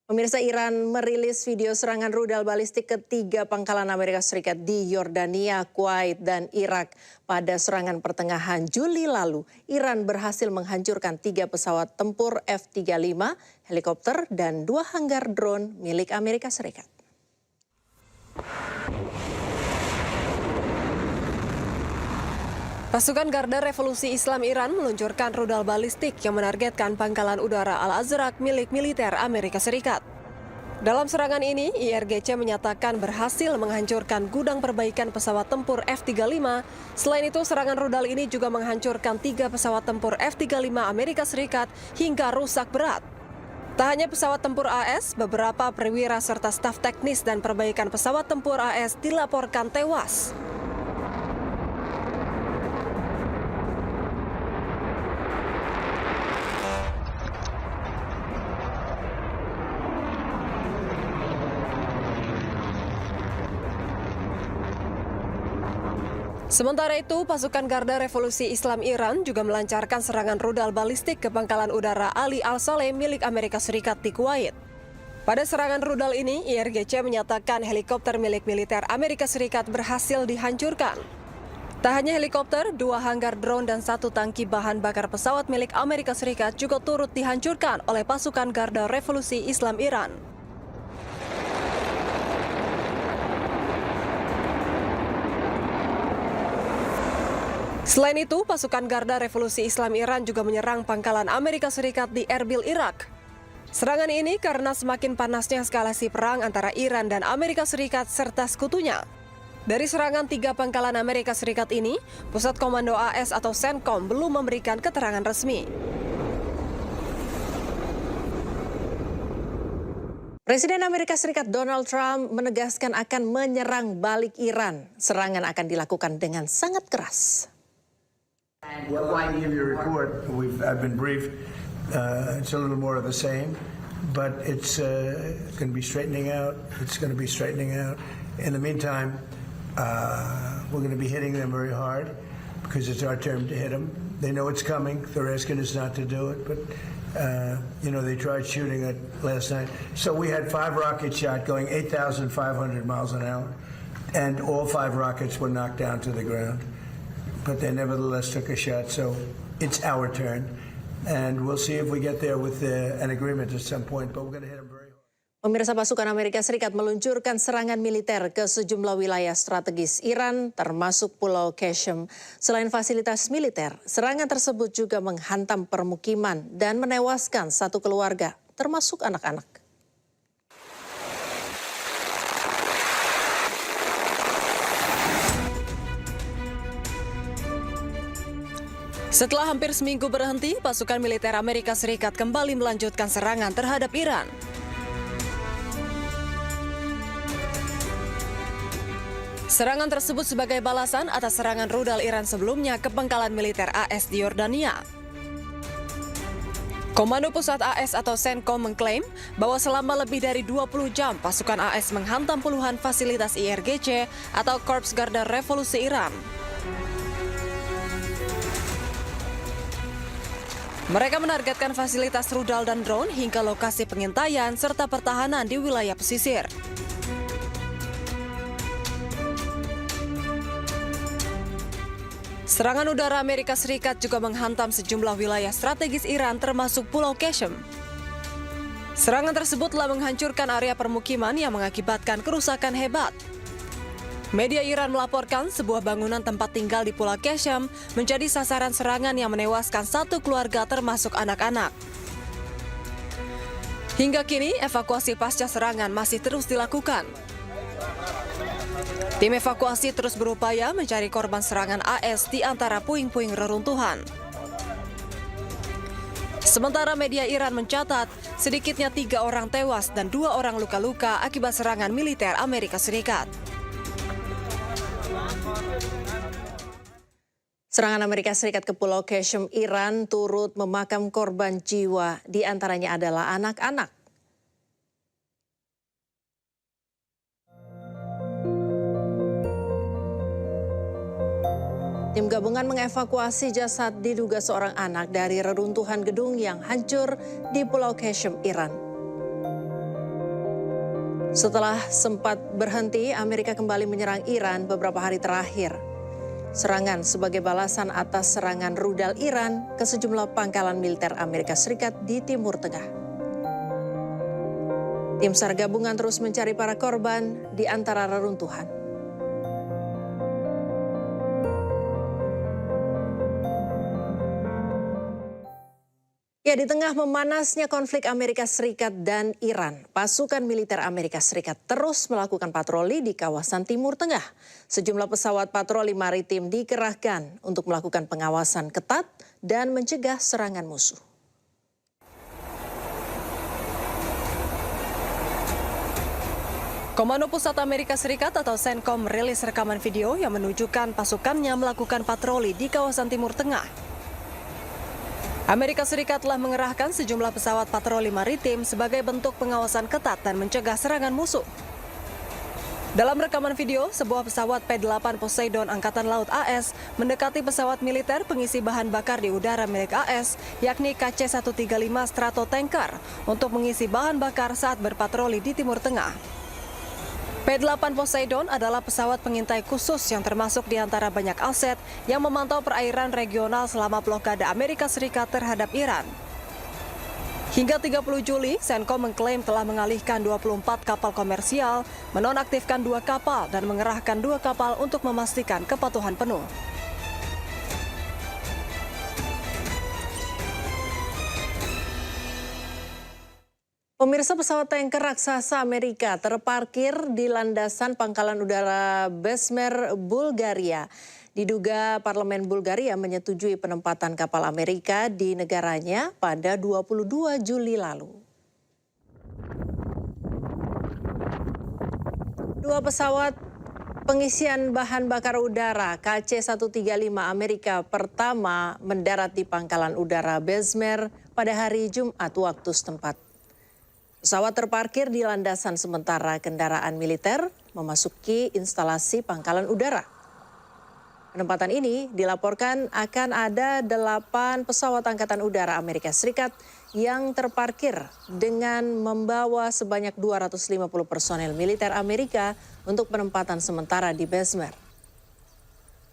Pemirsa, Iran merilis video serangan rudal balistik ke 3 pangkalan Amerika Serikat di Yordania, Kuwait, dan Irak. Pada serangan pertengahan Juli lalu, Iran berhasil menghancurkan 3 pesawat tempur F-35, helikopter, dan 2 hanggar drone milik Amerika Serikat. Pasukan Garda Revolusi Islam Iran meluncurkan rudal balistik yang menargetkan pangkalan udara Al-Azraq milik militer Amerika Serikat. Dalam serangan ini, IRGC menyatakan berhasil menghancurkan gudang perbaikan pesawat tempur F-35. Selain itu, serangan rudal ini juga menghancurkan 3 pesawat tempur F-35 Amerika Serikat hingga rusak berat. Tak hanya pesawat tempur AS, beberapa perwira serta staf teknis dan perbaikan pesawat tempur AS dilaporkan tewas. Sementara itu, pasukan Garda Revolusi Islam Iran juga melancarkan serangan rudal balistik ke pangkalan udara Ali Al-Saleh milik Amerika Serikat di Kuwait. Pada serangan rudal ini, IRGC menyatakan helikopter milik militer Amerika Serikat berhasil dihancurkan. Tak hanya helikopter, 2 hanggar drone dan 1 tangki bahan bakar pesawat milik Amerika Serikat juga turut dihancurkan oleh pasukan Garda Revolusi Islam Iran. Selain itu, pasukan Garda Revolusi Islam Iran juga menyerang pangkalan Amerika Serikat di Erbil, Irak. Serangan ini karena semakin panasnya eskalasi perang antara Iran dan Amerika Serikat serta sekutunya. Dari serangan 3 pangkalan Amerika Serikat ini, Pusat Komando AS atau CENTCOM belum memberikan keterangan resmi. Presiden Amerika Serikat Donald Trump menegaskan akan menyerang balik Iran. Serangan akan dilakukan dengan sangat keras. Well, I can give you a report. I've been briefed. It's a little more of the same, but it's going to be straightening out. It's going to be straightening out. In the meantime, we're going to be hitting them very hard because it's our turn to hit them. They know it's coming. They're asking us not to do it, but they tried shooting it last night. So we had 5 rockets shot going 8,500 miles an hour, and all 5 rockets were knocked down to the ground. But they nevertheless took a shot, so it's our turn. And we'll see if we get there with an agreement at some point, but we're going to hit them very hard. Pemirsa, pasukan Amerika Serikat meluncurkan serangan militer ke sejumlah wilayah strategis Iran, termasuk Pulau Qasem. Selain fasilitas militer, serangan tersebut juga menghantam permukiman dan menewaskan 1 keluarga, termasuk anak-anak. Setelah hampir seminggu berhenti, pasukan militer Amerika Serikat kembali melanjutkan serangan terhadap Iran. Serangan tersebut sebagai balasan atas serangan rudal Iran sebelumnya ke pangkalan militer AS di Yordania. Komando Pusat AS atau CENTCOM mengklaim bahwa selama lebih dari 20 jam pasukan AS menghantam puluhan fasilitas IRGC atau Korps Garda Revolusi Iran. Mereka menargetkan fasilitas rudal dan drone hingga lokasi pengintaian serta pertahanan di wilayah pesisir. Serangan udara Amerika Serikat juga menghantam sejumlah wilayah strategis Iran termasuk Pulau Qasem. Serangan tersebut telah menghancurkan area permukiman yang mengakibatkan kerusakan hebat. Media Iran melaporkan sebuah bangunan tempat tinggal di Pulau Qasem menjadi sasaran serangan yang menewaskan 1 keluarga termasuk anak-anak. Hingga kini, evakuasi pasca serangan masih terus dilakukan. Tim evakuasi terus berupaya mencari korban serangan AS di antara puing-puing reruntuhan. Sementara media Iran mencatat sedikitnya 3 orang tewas dan 2 orang luka-luka akibat serangan militer Amerika Serikat. Serangan Amerika Serikat ke Pulau Qasem, Iran turut memakam korban jiwa, di antaranya adalah anak-anak. Tim gabungan mengevakuasi jasad diduga seorang anak dari reruntuhan gedung yang hancur di Pulau Qasem, Iran. Setelah sempat berhenti, Amerika kembali menyerang Iran beberapa hari terakhir. Serangan sebagai balasan atas serangan rudal Iran ke sejumlah pangkalan militer Amerika Serikat di Timur Tengah. Tim SAR gabungan terus mencari para korban di antara reruntuhan. Ya, di tengah memanasnya konflik Amerika Serikat dan Iran, pasukan militer Amerika Serikat terus melakukan patroli di kawasan Timur Tengah. Sejumlah pesawat patroli maritim dikerahkan untuk melakukan pengawasan ketat dan mencegah serangan musuh. Komando Pusat Amerika Serikat atau CENTCOM merilis rekaman video yang menunjukkan pasukannya melakukan patroli di kawasan Timur Tengah. Amerika Serikat telah mengerahkan sejumlah pesawat patroli maritim sebagai bentuk pengawasan ketat dan mencegah serangan musuh. Dalam rekaman video, sebuah pesawat P-8 Poseidon Angkatan Laut AS mendekati pesawat militer pengisi bahan bakar di udara milik AS, yakni KC-135 Stratotanker, untuk mengisi bahan bakar saat berpatroli di Timur Tengah. P-8 Poseidon adalah pesawat pengintai khusus yang termasuk di antara banyak aset yang memantau perairan regional selama blokade Amerika Serikat terhadap Iran. Hingga 30 Juli, CENTCOM mengklaim telah mengalihkan 24 kapal komersial, menonaktifkan 2 kapal dan mengerahkan 2 kapal untuk memastikan kepatuhan penuh. Pemirsa, pesawat tanker raksasa Amerika terparkir di landasan pangkalan udara Besmer, Bulgaria. Diduga parlemen Bulgaria menyetujui penempatan kapal Amerika di negaranya pada 22 Juli lalu. 2 pesawat pengisian bahan bakar udara KC-135 Amerika pertama mendarat di pangkalan udara Besmer pada hari Jumat waktu setempat. Pesawat terparkir di landasan sementara kendaraan militer memasuki instalasi pangkalan udara. Penempatan ini dilaporkan akan ada 8 pesawat Angkatan Udara Amerika Serikat yang terparkir dengan membawa sebanyak 250 personel militer Amerika untuk penempatan sementara di Besmer.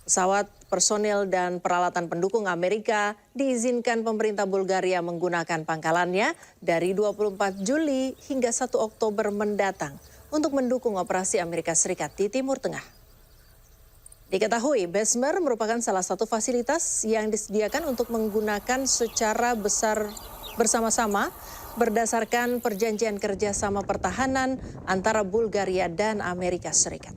Pesawat, personel, dan peralatan pendukung Amerika diizinkan pemerintah Bulgaria menggunakan pangkalannya dari 24 Juli hingga 1 Oktober mendatang untuk mendukung operasi Amerika Serikat di Timur Tengah. Diketahui, Besmer merupakan salah satu fasilitas yang disediakan untuk menggunakan secara besar bersama-sama berdasarkan perjanjian kerjasama pertahanan antara Bulgaria dan Amerika Serikat.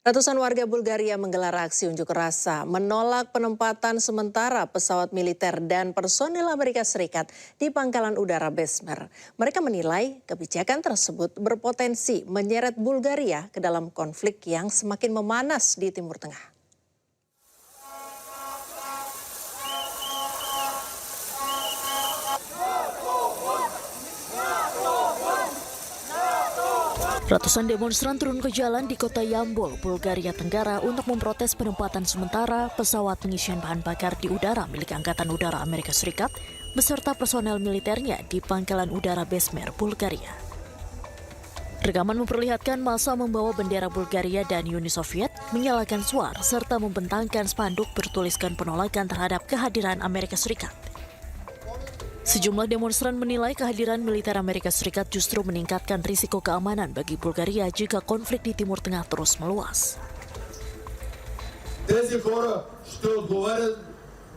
Ratusan warga Bulgaria menggelar aksi unjuk rasa menolak penempatan sementara pesawat militer dan personil Amerika Serikat di pangkalan udara Besmer. Mereka menilai kebijakan tersebut berpotensi menyeret Bulgaria ke dalam konflik yang semakin memanas di Timur Tengah. Ratusan demonstran turun ke jalan di kota Yambol, Bulgaria Tenggara untuk memprotes penempatan sementara pesawat pengisian bahan bakar di udara milik Angkatan Udara Amerika Serikat beserta personel militernya di pangkalan udara Besmer, Bulgaria. Rekaman memperlihatkan massa membawa bendera Bulgaria dan Uni Soviet menyalakan suar serta membentangkan spanduk bertuliskan penolakan terhadap kehadiran Amerika Serikat. Sejumlah demonstran menilai kehadiran militer Amerika Serikat justru meningkatkan risiko keamanan bagi Bulgaria jika konflik di Timur Tengah terus meluas. Тези хора ще отговарят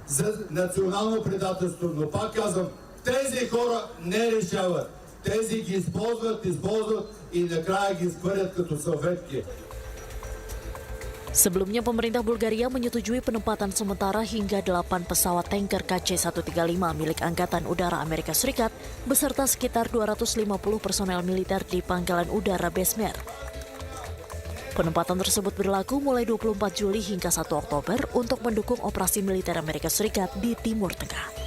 за национално предателство, но пак казвам, тези хора не решават. Тези ги използват и накрая ги изхвърлят като салфетки. Sebelumnya pemerintah Bulgaria menyetujui penempatan sementara hingga 8 pesawat tanker KC-135 milik Angkatan Udara Amerika Serikat beserta sekitar 250 personel militer di pangkalan udara Besmer. Penempatan tersebut berlaku mulai 24 Juli hingga 1 Oktober untuk mendukung operasi militer Amerika Serikat di Timur Tengah.